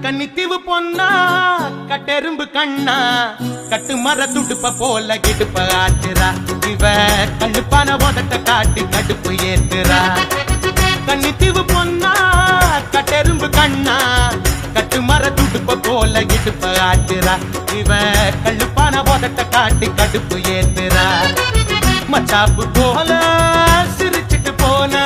கன்னித்தீவு பொன்னா கட்டெரும்பு கண்ணா கட்டு மர துடுப்ப போல கிடுப்ப ஆட்டுறா இவ கண்ணுப்பான உதட்ட காட்டி கடுப்பு ஏத்துறா கன்னித்தீவு பொன்னா கட்டெரும்பு கண்ணா கட்டு மர துடுப்ப போல கிடுப்ப ஆட்டுறா இவ கண்ணுப்பான உதட்ட காட்டி கடுப்பு ஏத்துறா மச்சாப்பு போல சிரிச்சிட்டு போனா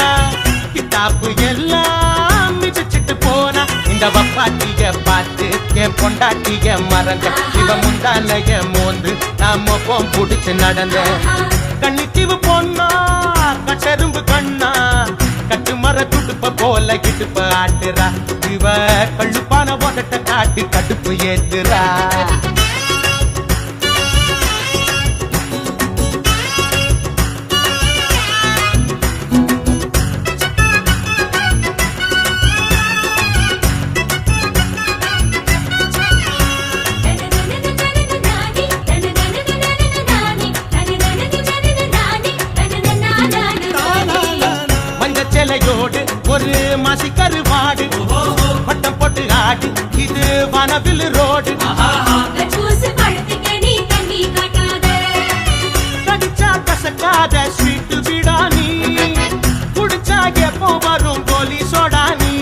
கிட்டாப்பு எல்லாம் மிதிச்சிட்டு போனா இந்த வப்பாட்டிய பார்த்து என் பொண்டாட்டிய மறந்த இவ முந்தானைய மோந்து நான் மொப்பம் புடிச்சு நடந்த கன்னித்தீவு பொன்னா கட்டெரும்பு கண்ணா கட்டு மர துடுப்ப போல கிடுப்ப ஆட்டுறா இவ கள்ளுப்பான உதட்ட காட்டி கடுப்பு ஏத்துறா ஒரு மாசி கருவாடு பட்டம் போட்டு ஆடு இது வனவில் ரோடு கடிச்சா கசக்காத ஸ்வீட்டு விடானி குடிச்சா எப்போ வரும் கோலி சோடானி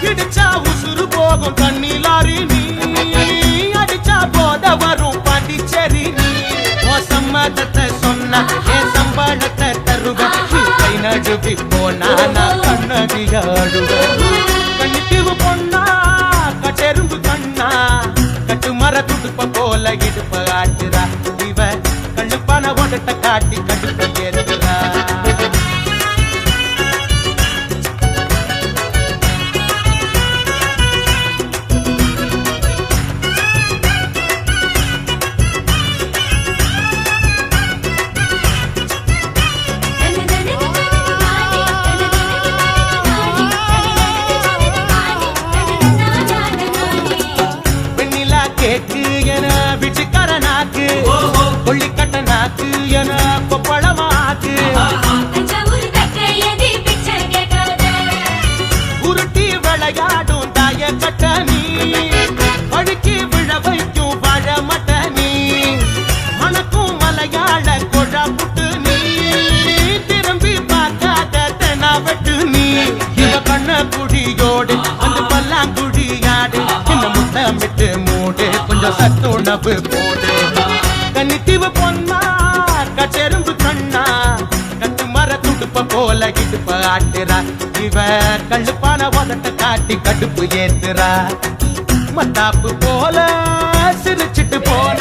இடிச்சா உசுறு போகும் தண்ணி லாரி நீ அடிச்சா போத வரும் பாண்டிச்சேரி நீ சம்மதத்தை சொன்ன என் சம்பளத்தை தருவேன் கை நடுவி போனா கண்ணகியாடுவ கன்னித்தீவு பொன்னா கட்டெரும்பு கண்ணா கட்டு மர துடுப்ப போல இடுப்ப ஆட்டுறா இவ கள்ளுப்பான உதட்ட காட்டி கடுப்ப ஏத்துறா கேக்கு என விட்டுக்கர நாக்கு கொள்ளிக்கட்ட நாக்கு என கொப்பளமாக்கு உருட்டி விளையாடும் தாய கட்ட நீ பழுக்கி விழ வைக்கும் வாழ மட்ட நீ மணக்கும் மலையாள கொழா புட்டு நீ திரும்பி பார்க்காத தெனா வெட்டு நீ இவ கண்ண குடியோடு அந்த பல்லாங்குடியாடு இந்த முத்தமிட்டு மூடு கொஞ்சம் சத்துணவு போடு கன்னித்தீவு பொன்னா கட்டெரும்பு கண்ணா கட்டு மர துடுப்ப போல இடுப்ப ஆட்டுறா இவ கள்ளுப்பான உதட்ட காட்டி கடுப்பு ஏத்துறா மத்தாப்பு போல சிரிச்சிட்டு போன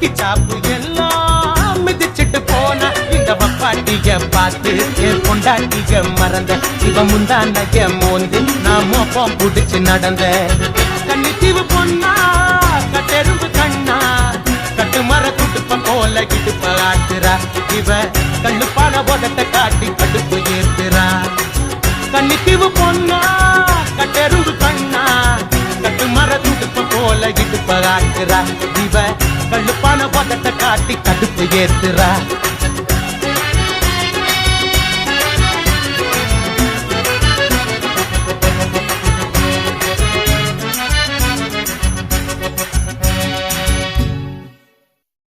கிச்சாப்பு எல்லாம் மிதிச்சிட்டு போன இந்த வப்பாட்டிய பார்த்து என் பொண்டாட்டிய மறந்த இவ முந்தானைய மோந்து நான் மோப்பம் புடிச்சு நடந்த கன்னித்தீவு பொன்னா கட்டெரும்பு கண்ணா கட்டு மர துடுப்ப போல இடுப்ப ஆட்டுறா இவ கள்ளுப்பான உதட்ட காட்டி கடுப்பு ஏத்துறா கன்னித்தீவு பொன்னா கட்டெரும்பு கண்ணா கட்டு மர துடுப்ப போல இடுப்ப ஆட்டுறா இவ கள்ளுப்பான உதட்ட காட்டி கடுப்பு ஏத்துறா